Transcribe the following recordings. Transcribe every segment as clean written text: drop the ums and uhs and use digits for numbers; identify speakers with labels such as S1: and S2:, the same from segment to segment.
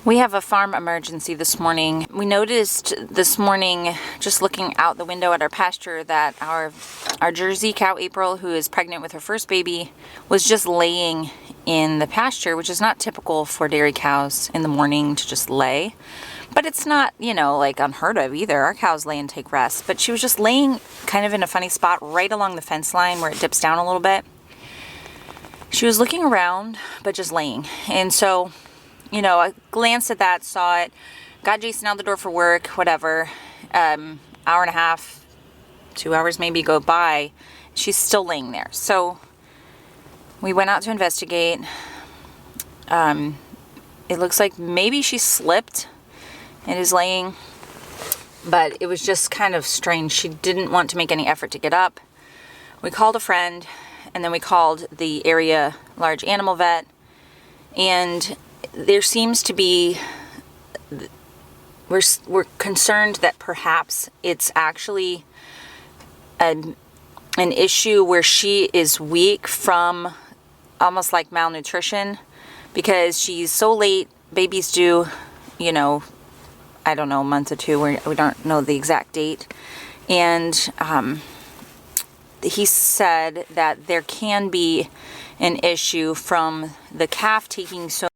S1: We have a farm emergency this morning. We noticed this morning, just looking out the window at our pasture, that our Jersey cow, April, who is pregnant with her first baby, was just laying in the pasture, which is not typical for dairy cows in the morning to just lay. But it's not, like unheard of either. Our cows lay and take rest. But she was just laying kind of in a funny spot right along the fence line where it dips down a little bit. She was looking around, but just laying. And so, I glanced at that, saw it, got Jason out the door for work, whatever. Hour and a half, 2 hours maybe go by. She's still laying there. So we went out to investigate. It looks like maybe she slipped and is laying, but it was just kind of strange. She didn't want to make any effort to get up. We called a friend, and then we called the area large animal vet, and there seems to be, we're concerned that perhaps it's actually an issue where she is weak from almost like malnutrition, because she's so late. Babies do, I don't know, a month or two, we don't know the exact date. And he said that there can be an issue from the calf taking so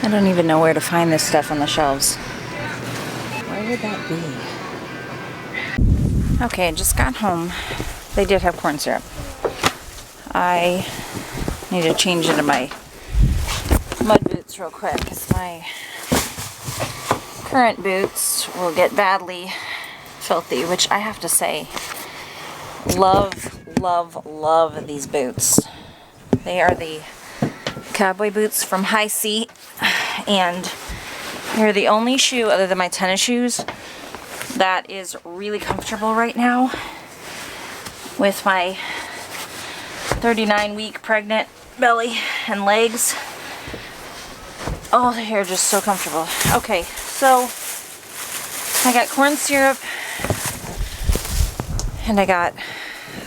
S1: I don't even know where to find this stuff on the shelves. Where would that be? Okay, I just got home. They did have corn syrup. I need to change into my mud boots real quick, because my current boots will get badly filthy, which I have to say, love, love, love these boots. They are the cowboy boots from High Seat, and they're the only shoe other than my tennis shoes that is really comfortable right now with my 39-week pregnant belly and legs. Oh, they're just so comfortable. Okay, so I got corn syrup and I got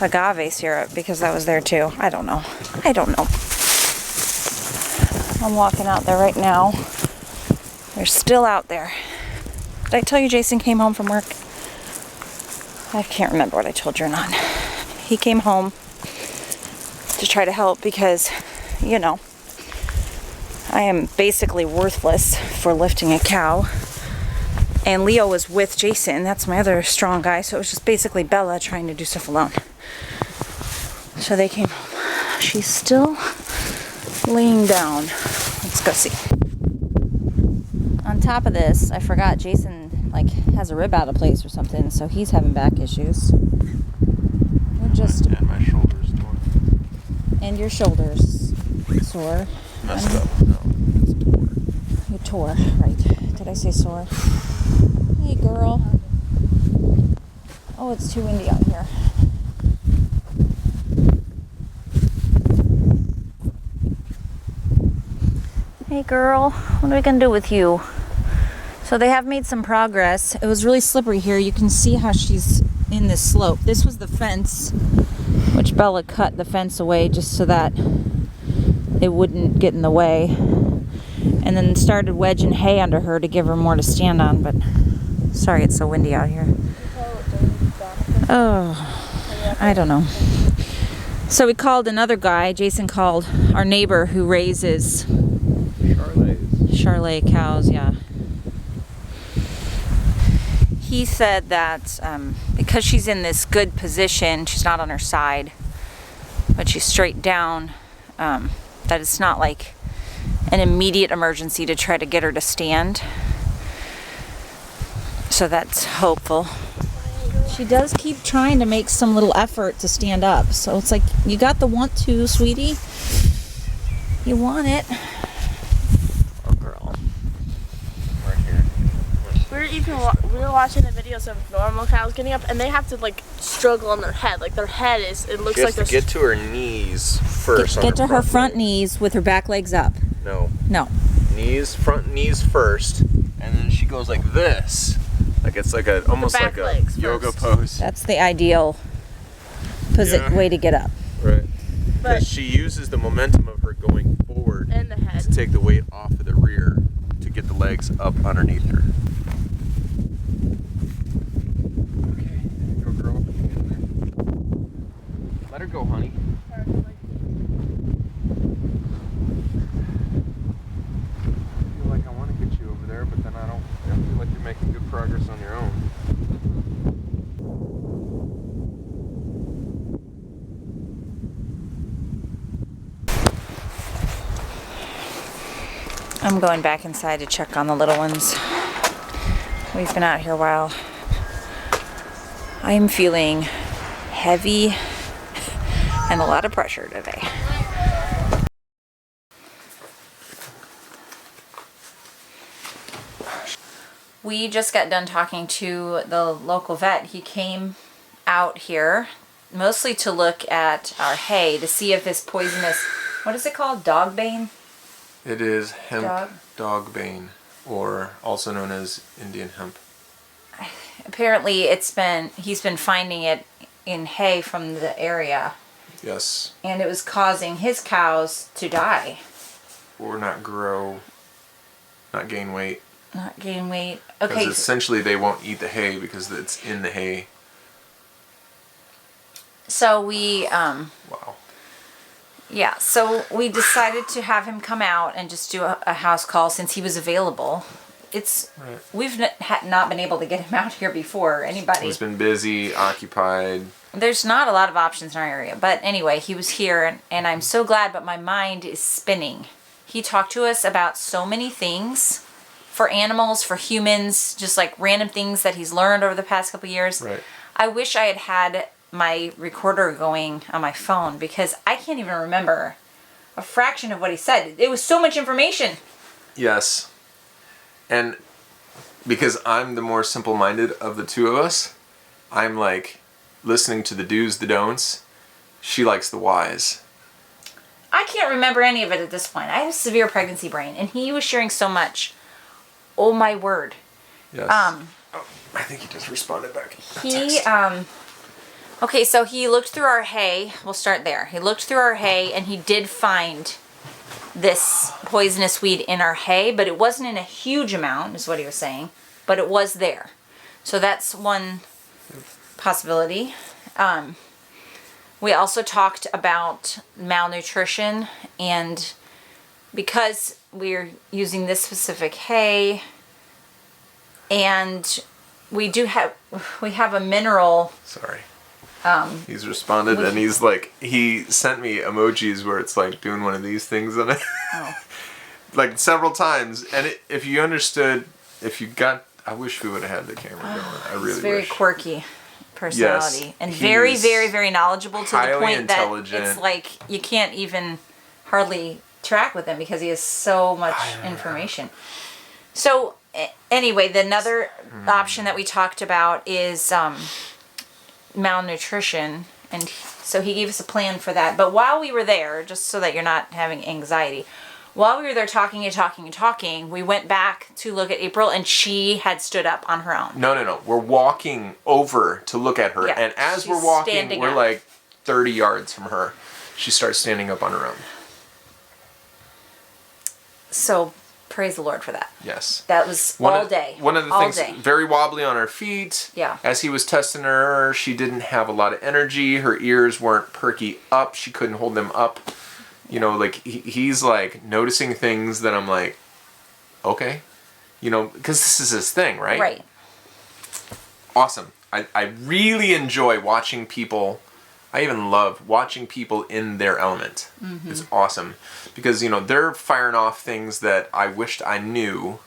S1: agave syrup because that was there too. I don't know. I'm walking out there right now. They're still out there. Did I tell you Jason came home from work? I can't remember what I told you or not. He came home to try to help because, I am basically worthless for lifting a cow. And Leo was with Jason. That's my other strong guy. So it was just basically Bella trying to do stuff alone. So they came home. She's still laying down. Let's go see. On top of this, I forgot Jason has a rib out of place or something, so he's having back issues. We're just
S2: and my shoulders tore.
S1: And your shoulders sore.
S2: Messed up. No, it's tore.
S1: You tore, right? Did I say sore? Hey, girl. Oh, it's too windy out here. Hey girl, what are we gonna do with you? So they have made some progress. It was really slippery here. You can see how she's in this slope. This was the fence, which Bella cut the fence away just so that it wouldn't get in the way. And then started wedging hay under her to give her more to stand on, but sorry it's so windy out here. Oh, I don't know. So we called another guy. Jason called our neighbor who raises Charolais cows, yeah. He said that because she's in this good position, she's not on her side, but she's straight down, that it's not like an immediate emergency to try to get her to stand. So that's hopeful. She does keep trying to make some little effort to stand up. So it's like, you got the want to, sweetie. You want it. Oh, girl.
S2: Right here.
S3: We were watching the videos of normal cows getting up, and they have to like struggle on their head. Like their head is, it looks like
S2: She has to get to her knees first.
S1: Get to her front
S2: legs.
S1: knees with her back legs up.
S2: No.
S1: No.
S2: Front knees first, and then she goes like this. Like it's like almost like a yoga pose.
S1: That's the ideal way to get up.
S2: Right.
S3: But
S2: Because she uses the momentum of her going forward
S3: and the head.
S2: to take the weight off of the rear to get the legs up underneath her. Okay, go girl. Let her go, honey. I feel like I want to get you over there, but then I don't. I feel like you're making good progress on your own.
S1: I'm going back inside to check on the little ones. We've been out here a while. I am feeling heavy and a lot of pressure today. We just got done talking to the local vet. He came out here mostly to look at our hay to see if this poisonous, what is it called? Dog bane?
S2: It is hemp
S1: Dog.
S2: dogbane, or also known as Indian hemp.
S1: Apparently he's been finding it in hay from the area,
S2: Yes.
S1: and it was causing his cows to die.
S2: Or not gain weight.
S1: Not gain weight.
S2: Because
S1: Okay.
S2: essentially they won't eat the hay because it's in the hay.
S1: So we,
S2: Wow.
S1: yeah, so we decided to have him come out and just do a house call since he was available.
S2: Right.
S1: We've not been able to get him out here before, anybody.
S2: He's been busy, occupied.
S1: There's not a lot of options in our area. But anyway, he was here, and I'm so glad, but my mind is spinning. He talked to us about so many things for animals, for humans, just like random things that he's learned over the past couple years.
S2: Right.
S1: I wish I had my recorder going on my phone because I can't even remember a fraction of what he said. It was so much information.
S2: Yes. And because I'm the more simple-minded of the two of us, I'm like listening to the do's, the don'ts. She likes the whys.
S1: I can't remember any of it at this point. I have severe pregnancy brain, and he was sharing so much. Oh my word.
S2: Yes. Oh, I think he just responded back.
S1: Okay, so he looked through our hay. We'll start there. He looked through our hay, and he did find this poisonous weed in our hay, but it wasn't in a huge amount, is what he was saying, but it was there. So that's one possibility. We also talked about malnutrition, and because we're using this specific hay, and we have a mineral.
S2: Sorry. He's responded, and he's like, he sent me emojis where it's like doing one of these things on it.
S1: Oh.
S2: Like several times. And if you understood, I wish we would have had the camera going. I really wish.
S1: He's very quirky personality.
S2: Yes,
S1: and very,
S2: he's
S1: very, very knowledgeable to the
S2: highly
S1: point that
S2: intelligent.
S1: it's like you can't even hardly track with him because he has so much information. So anyway, another option that we talked about is malnutrition, and so he gave us a plan for that. But while we were there, just so that you're not having anxiety, while we were there talking, we went back to look at April, and she had stood up on her own.
S2: No. We're walking over to look at her,
S1: Yeah,
S2: and as
S1: she's
S2: we're walking,
S1: standing
S2: we're
S1: up.
S2: like 30 yards from her. She starts standing up on her own.
S1: So praise the Lord for that.
S2: Yes.
S1: That was all day.
S2: One of the
S1: all
S2: things,
S1: day.
S2: very wobbly on her feet.
S1: Yeah.
S2: As he was testing her, she didn't have a lot of energy. Her ears weren't perky up. She couldn't hold them up. You know, like, he's, like, noticing things that I'm like, okay. You know, because this is his thing, right?
S1: Right.
S2: Awesome. I really enjoy watching people. I even love watching people in their element. Mm-hmm. It's awesome. Because, you know, they're firing off things that I wished I knew.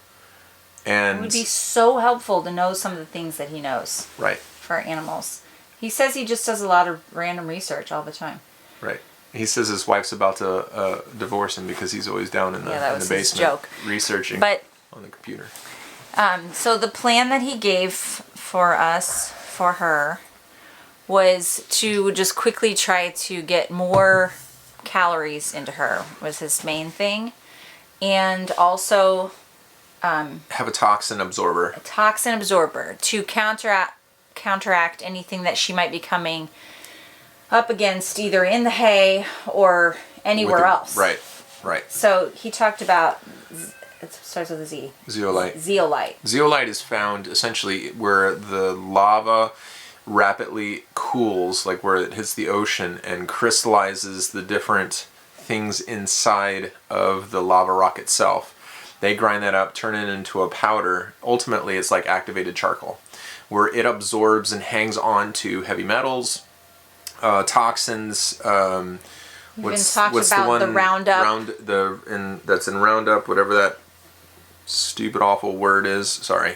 S2: And
S1: it would be so helpful to know some of the things that he knows.
S2: Right.
S1: For animals. He says he just does a lot of random research all the time.
S2: Right. He says his wife's about to divorce him because he's always down in the,
S1: that
S2: in
S1: was
S2: the
S1: his
S2: basement
S1: joke.
S2: researching on the computer.
S1: So the plan that he gave for us, for her, was to just quickly try to get more calories into her, was his main thing. And also
S2: have a toxin absorber.
S1: A toxin absorber to counteract anything that she might be coming up against either in the hay or anywhere else.
S2: Right, right.
S1: So he talked about, it starts with a Z.
S2: Zeolite.
S1: Zeolite.
S2: Zeolite is found essentially where the lava rapidly cools, like where it hits the ocean and crystallizes the different things inside of the lava rock itself. They grind that up, turn it into a powder. Ultimately, it's like activated charcoal, where it absorbs and hangs on to heavy metals, toxins.
S1: What's the one? The Roundup.
S2: That's in Roundup, whatever that stupid, awful word is. Sorry.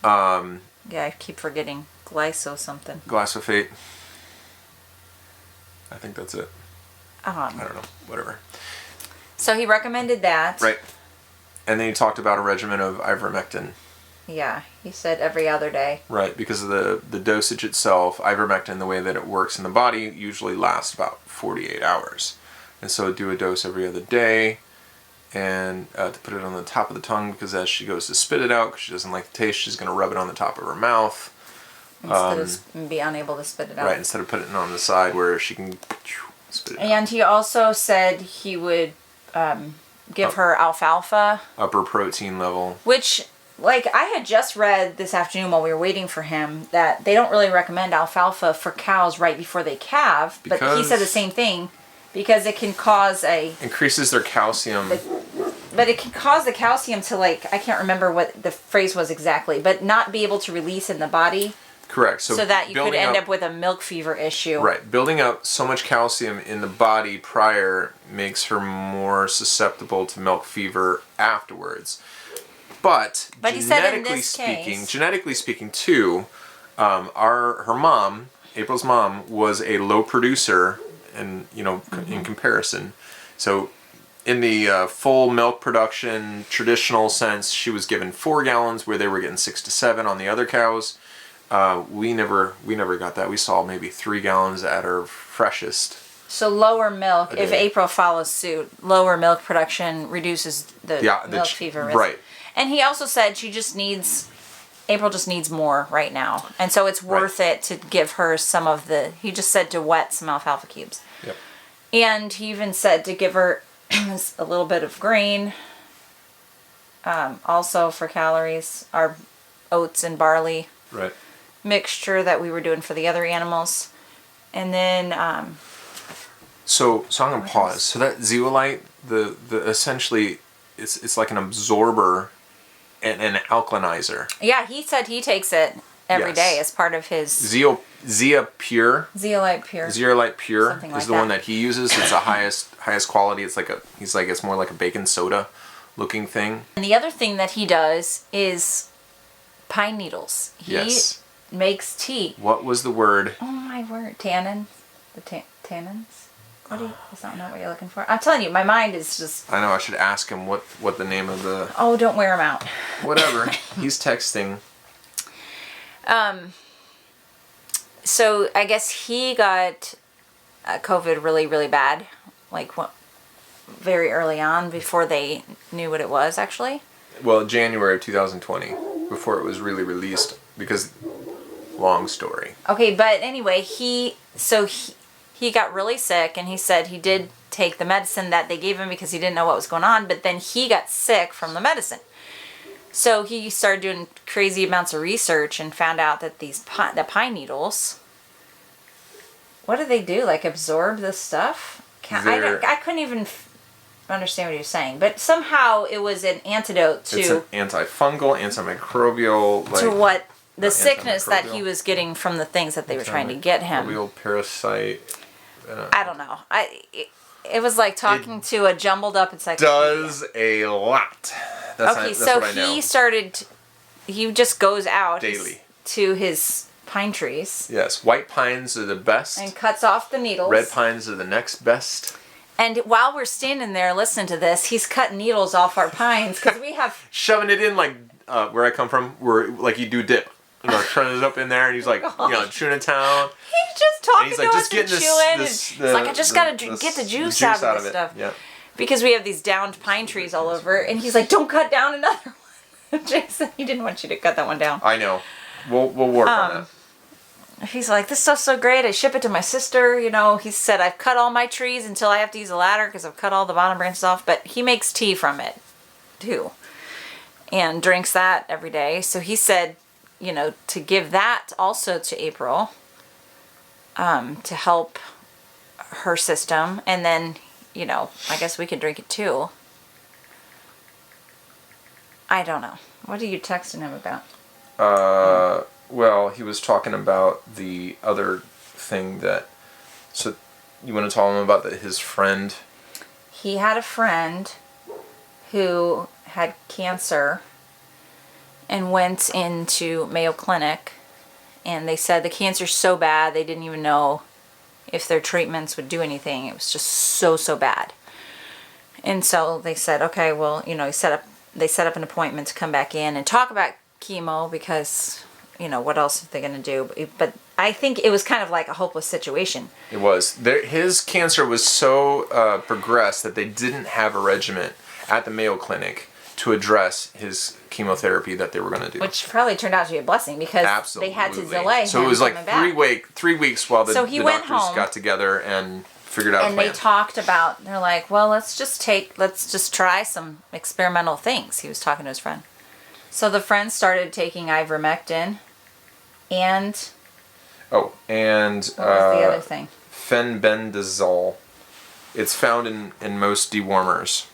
S1: Yeah, I keep forgetting. Glyso something.
S2: Glyphosate. I think that's it.
S1: I
S2: don't know. Whatever.
S1: So he recommended that.
S2: Right. And then he talked about a regimen of ivermectin.
S1: Yeah, he said every other day.
S2: Right, because of the dosage itself, ivermectin, the way that it works in the body, usually lasts about 48 hours. And so do a dose every other day, and to put it on the top of the tongue, because as she goes to spit it out, because she doesn't like the taste, she's going to rub it on the top of her mouth.
S1: Instead of be unable to spit it out.
S2: Right, instead of putting it on the side where she can spit it out.
S1: And he also said he would give her alfalfa.
S2: Upper protein level.
S1: Which, like, I had just read this afternoon while we were waiting for him that they don't really recommend alfalfa for cows right before they calve. But he said the same thing, because it can cause
S2: increases their calcium.
S1: But it can cause the calcium to, like, I can't remember what the phrase was exactly, but not be able to release in the body.
S2: Correct.
S1: So that you could end up with a milk fever issue.
S2: Right. Building up so much calcium in the body prior makes her more susceptible to milk fever afterwards. But genetically speaking too, her mom, April's mom, was a low producer, and in comparison. So in the full milk production traditional sense, she was given 4 gallons, where they were getting 6 to 7 on the other cows. We never got that. We saw maybe 3 gallons at her freshest.
S1: So lower milk, if April follows suit, lower milk production reduces the milk fever risk.
S2: Right.
S1: And he also said April just needs more right now. And so it's worth it to give her some of he just said to wet some alfalfa cubes.
S2: Yep.
S1: And he even said to give her a little bit of grain. Also for calories, our oats and barley.
S2: Right.
S1: Mixture that we were doing for the other animals. And then
S2: so I'm gonna pause. So that zeolite, the essentially it's like an absorber and an alkalinizer.
S1: Yeah, he said he takes it every day as part of his
S2: Zeolite Pure.
S1: Zeolite Pure.
S2: Zeolite Pure
S1: Something
S2: is
S1: like
S2: the one that he uses. It's the highest quality. It's it's more like a baking soda looking thing.
S1: And the other thing that he does is pine needles. He makes tea.
S2: What was the word?
S1: Oh my word. Tannins. The tannins? Is that not what you're looking for? I'm telling you, my mind is just...
S2: I know, I should ask him what the name of the...
S1: Oh, don't wear him out.
S2: Whatever. He's texting.
S1: So I guess he got COVID really, really bad. Like very early on, before they knew what it was, actually.
S2: Well, January of 2020, before it was really released, because... Long story.
S1: Okay, but anyway, he got really sick, and he said he did take the medicine that they gave him because he didn't know what was going on, but then he got sick from the medicine. So he started doing crazy amounts of research and found out that the pine needles, what do they do? Like absorb the stuff? I couldn't even understand what he was saying, but somehow it was an antidote to...
S2: It's an antifungal, antimicrobial... Like,
S1: to what... The sickness that he was getting from the things that they were trying to get him.
S2: Microbial parasite...
S1: I don't know. It was like talking to a jumbled up encyclopedia.
S2: Does a lot. That's
S1: so
S2: what I know.
S1: he just goes out
S2: daily
S1: to his pine trees.
S2: Yes, white pines are the best.
S1: And cuts off the needles.
S2: Red pines are the next best.
S1: And while we're standing there listening to this, he's cutting needles off our pines because we have...
S2: Shoving it in like where I come from, where like you do dip. Turning it up in there, and he's like, Tuna Town.
S1: He's just talking to us and chewing.
S2: He's
S1: like, I just gotta get the juice out of this stuff.
S2: Yeah.
S1: Because we have these downed pine trees all over, and he's like, don't cut down another one. Jason, he didn't want you to cut that one down.
S2: I know. We'll work on that.
S1: He's like, this stuff's so great, I ship it to my sister. He said, I've cut all my trees until I have to use a ladder because I've cut all the bottom branches off. But he makes tea from it, too. And drinks that every day. So he said... to give that also to April, to help her system. And then, I guess we could drink it too. I don't know. What are you texting him about?
S2: Well, he was talking about the other thing that, so you want to tell him about his friend?
S1: He had a friend who had cancer and went into Mayo Clinic, and they said the cancer's so bad they didn't even know if their treatments would do anything. It was just so bad. And so they said, okay, well, they set up an appointment to come back in and talk about chemo because, what else are they going to do? But I think it was kind of like a hopeless situation.
S2: It was. His cancer was so progressed that they didn't have a regimen at the Mayo Clinic to address his chemotherapy that they were going to do.
S1: Which probably turned out to be a blessing because they had to delay him.
S2: So it was like
S1: coming back.
S2: 3 weeks while the
S1: went
S2: doctors
S1: home,
S2: got together and figured out a plan.
S1: And they talked about, they're like, well, let's just try some experimental things. He was talking to his friend. So the friend started taking ivermectin and...
S2: Oh, and...
S1: what was the other thing?
S2: Fenbendazole. It's found in most dewormers.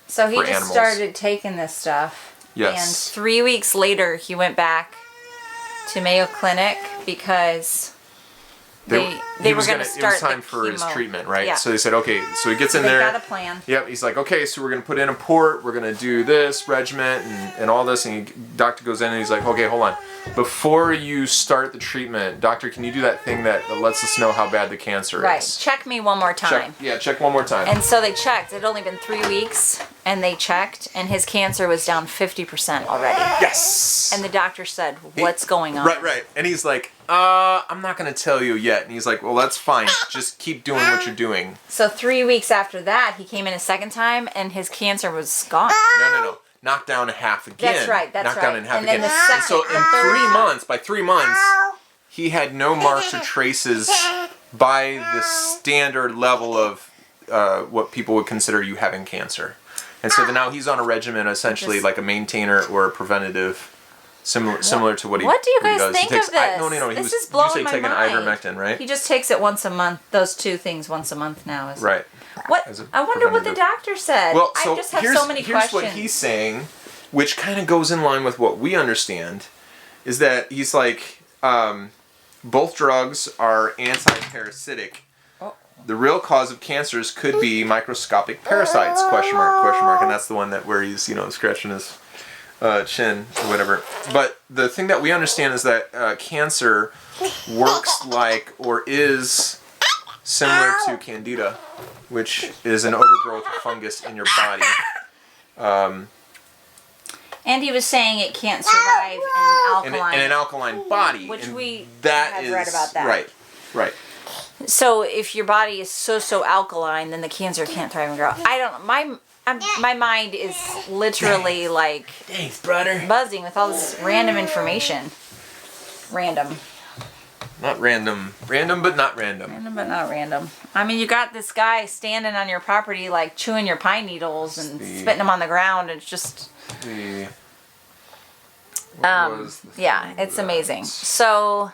S1: So he just started taking this stuff.
S2: Yes.
S1: And 3 weeks later, he went back to Mayo Clinic because they were going to start.
S2: It was time for his treatment, right?
S1: Yeah.
S2: So they said, okay. So he gets in there.
S1: They got a plan.
S2: Yep. He's like, okay, so we're going to put in a port. We're going to do this regimen and all this. And doctor goes in and he's like, okay, hold on. Before you start the treatment, doctor, can you do that thing that lets us know how bad the cancer is?
S1: Right. Check me one more time.
S2: Check one more time.
S1: And so they checked. It had only been 3 weeks, and they checked, and his cancer was down 50% already.
S2: Yes.
S1: And the doctor said, what's going on?
S2: Right. And he's like, I'm not going to tell you yet. And he's like, well, that's fine. Just keep doing what you're doing.
S1: So 3 weeks after that, he came in a second time, and his cancer was gone.
S2: No. Knocked down in half again.
S1: That's right.
S2: Knocked down in half
S1: and
S2: again.
S1: Then the second,
S2: and so in 3 months, by 3 months, he had no marks or traces by the standard level of what people would consider you having cancer. And so now he's on a regimen, essentially like a maintainer or a preventative, similar to what he does.
S1: What do you guys think of this?
S2: No.
S1: This is blowing my
S2: taking
S1: mind.
S2: ivermectin, right?
S1: He just takes it once a month. Those two things once a month now.
S2: Right.
S1: What? I wonder what the doctor said.
S2: Well, so
S1: I just have so many questions.
S2: Here's what he's saying, which kind of goes in line with what we understand, is that he's like, both drugs are anti-parasitic.
S1: Oh.
S2: The real cause of cancers could be microscopic parasites, question mark, and that's the one where he's, scratching his chin or whatever. But the thing that we understand is that cancer works like, or is similar to candida, which is an overgrowth of fungus in your body.
S1: And he was saying it can't survive in
S2: an alkaline body.
S1: Which we
S2: have
S1: read about that.
S2: Right.
S1: So if your body is so alkaline, then the cancer can't thrive and grow. I don't know. My mind is literally like
S2: thanks, brother,
S1: buzzing with all this random information. Random.
S2: Not random. Random, but not random.
S1: Random, but not random. I mean, you got this guy standing on your property, like chewing your pine needles and spitting them on the ground. It's just. Yeah, it's amazing. So,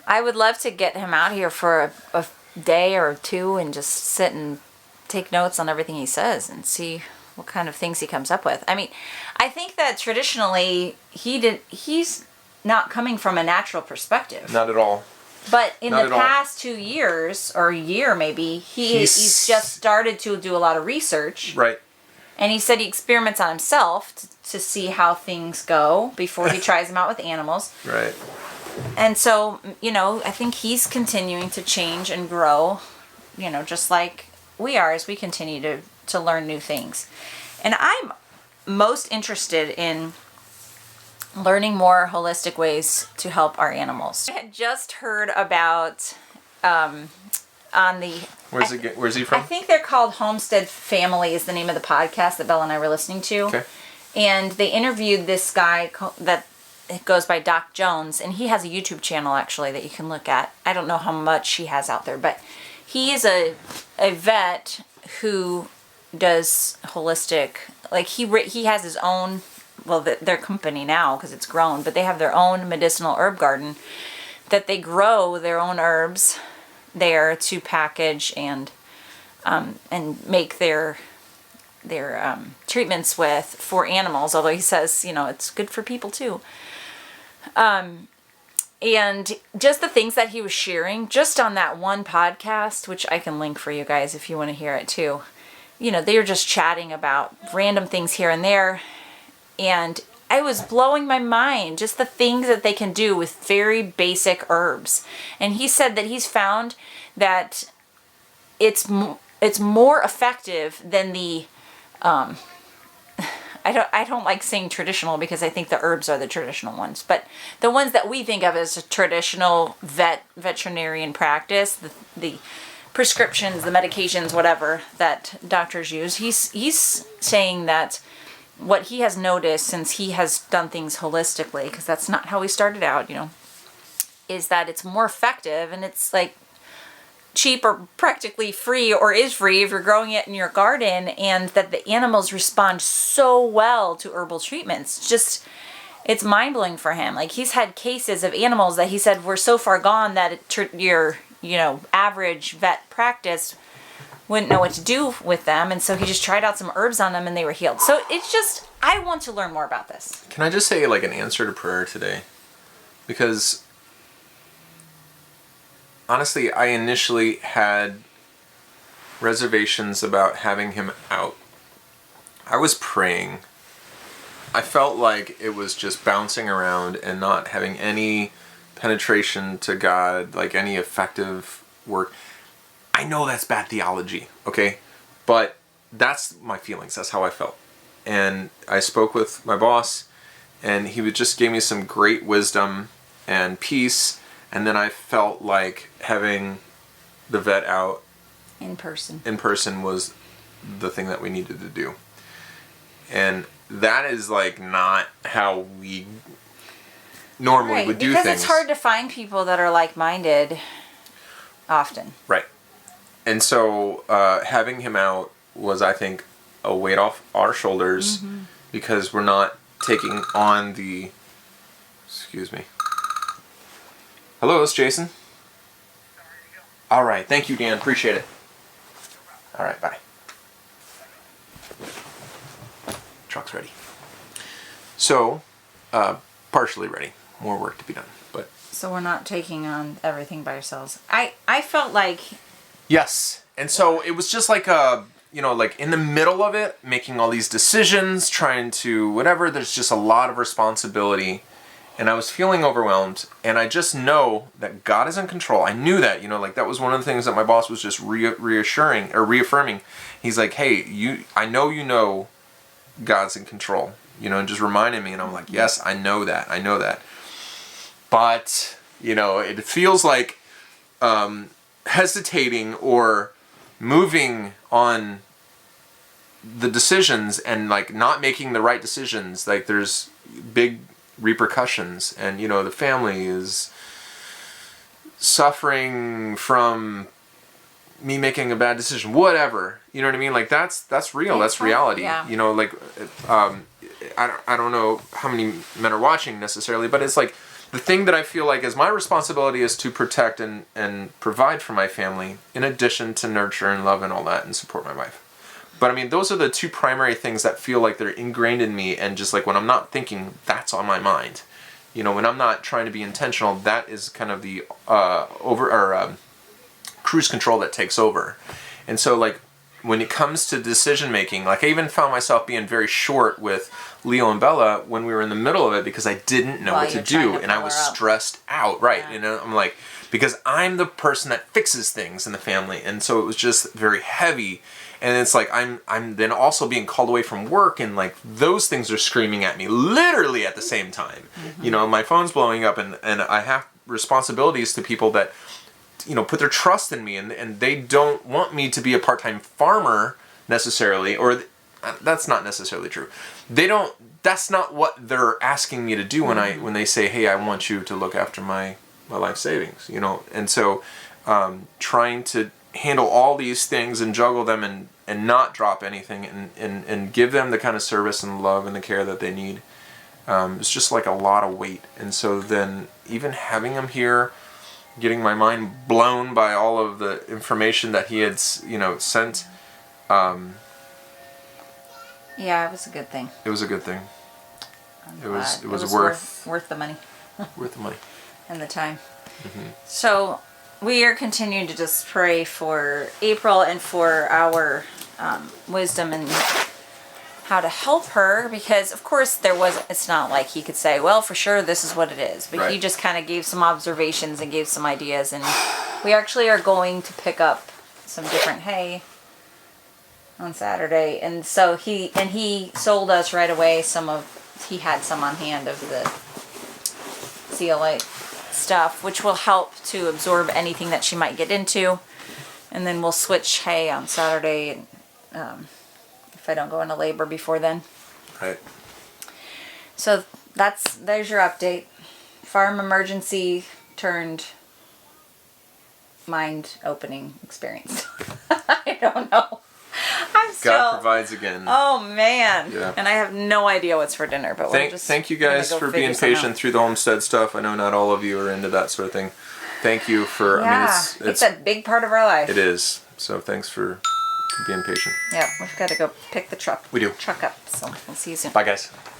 S1: I would love to get him out here for a day or two and just sit and take notes on everything he says and see what kind of things he comes up with. I mean, I think that traditionally he's not coming from a natural perspective.
S2: Not at all.
S1: But in the past 2 years, or a year maybe, he's just started to do a lot of research.
S2: Right.
S1: And he said he experiments on himself to see how things go before he tries them out with animals.
S2: Right.
S1: And so, I think he's continuing to change and grow, just like we are as we continue to learn new things. And I'm most interested in learning more holistic ways to help our animals. I had just heard about on the...
S2: Where's he from?
S1: I think they're called Homestead Family is the name of the podcast that Bella and I were listening to.
S2: Okay.
S1: And they interviewed this guy that goes by Doc Jones, and he has a YouTube channel actually that you can look at. I don't know how much he has out there, but he is a vet who does holistic, like he has his own, well, their company now because it's grown, but they have their own medicinal herb garden that they grow their own herbs there to package and make their treatments with for animals, although he says it's good for people too. And just the things that he was sharing just on that one podcast, which I can link for you guys if you want to hear it too. They were just chatting about random things here and there, and I was blowing my mind just the things that they can do with very basic herbs. And he said that he's found that it's more effective than the I don't like saying traditional because I think the herbs are the traditional ones, but the ones that we think of as a traditional veterinarian practice, the prescriptions, the medications, whatever that doctors use, he's saying that what he has noticed since he has done things holistically, because that's not how he started out, is that it's more effective and it's like cheap or practically free, or is free if you're growing it in your garden, and that the animals respond so well to herbal treatments. It's mind-blowing for him. Like, he's had cases of animals that he said were so far gone that your average vet practice wouldn't know what to do with them, and so he just tried out some herbs on them and they were healed. So it's just, I want to learn more about this.
S2: Can I just say like an answer to prayer today? Because honestly, I initially had reservations about having him out. I was praying. I felt like it was just bouncing around and not having any penetration to God, like any effective work. I know that's bad theology, okay? But that's my feelings. That's how I felt. And I spoke with my boss, and he just gave me some great wisdom and peace. And then I felt like having the vet out
S1: in person
S2: was the thing that we needed to do. And that is like not how we normally would do things.
S1: Because it's hard to find people that are like-minded often.
S2: Right. And so having him out was, I think, a weight off our shoulders, because we're not taking on the... Excuse me. Hello, it's Jason. All right, thank you, Dan. Appreciate it. All right, bye. Truck's ready. So, partially ready. More work to be done, but...
S1: So we're not taking on everything by ourselves. I felt like...
S2: Yes, and so it was just like like in the middle of it, making all these decisions, trying to whatever, there's just a lot of responsibility. And I was feeling overwhelmed, and I just know that God is in control. I knew that, that was one of the things that my boss was just reaffirming. He's like, hey, I know God's in control, and just reminding me, and I'm like, yes, I know that. But, it feels like hesitating or moving on the decisions and like not making the right decisions. Like there's big repercussions, and the family is suffering from me making a bad decision, whatever, you know what I mean? Like that's real, that's reality.
S1: Yeah.
S2: I don't know how many men are watching necessarily, but it's like the thing that I feel like is my responsibility is to protect and provide for my family, in addition to nurture and love and all that, and support my wife. But I mean, those are the two primary things that feel like they're ingrained in me, and just like when I'm not thinking, that's on my mind. When I'm not trying to be intentional, that is kind of the cruise control that takes over. And so like when it comes to decision making, like I even found myself being very short with Leo and Bella when we were in the middle of it, because I didn't know what to do, and I was stressed out, right?
S1: Yeah.
S2: And I'm like, because I'm the person that fixes things in the family, and so it was just very heavy. And it's like I'm then also being called away from work, and like those things are screaming at me literally at the same time.
S1: Mm-hmm.
S2: My phone's blowing up, and I have responsibilities to people that put their trust in me, and they don't want me to be a part-time farmer necessarily, or that's not necessarily true. That's not what they're asking me to do when they say, hey, I want you to look after my life savings, and so trying to handle all these things and juggle them and not drop anything, and give them the kind of service and love and the care that they need. It's just like a lot of weight. And so then even having him here, getting my mind blown by all of the information that he had sent,
S1: Yeah, it was a good thing.
S2: it was a good thing. It was
S1: worth the money
S2: worth the money.
S1: and the time.
S2: Mm-hmm.
S1: So we are continuing to just pray for April and for our wisdom and how to help her, because of course it's not like he could say, well, for sure this is what it is, but he
S2: Right.
S1: just kind of gave some observations and gave some ideas, and we actually are going to pick up some different hay on Saturday, and so he sold us right away he had some on hand of the zeolite stuff, which will help to absorb anything that she might get into, and then we'll switch hay on Saturday, if I don't go into labor before then.
S2: Right.
S1: So there's your update. Farm emergency turned mind-opening experience. I don't know. I'm still...
S2: God provides again.
S1: Oh man.
S2: Yeah.
S1: And I have no idea what's for dinner, but
S2: Thank you guys for being patient through the homestead stuff. I know not all of you are into that sort of thing. Thank you for,
S1: Yeah, it's a big part of our life.
S2: It is. So thanks for being patient.
S1: Yeah, we've got to go pick the truck
S2: We do.
S1: truck up, so we'll see you soon.
S2: Bye guys.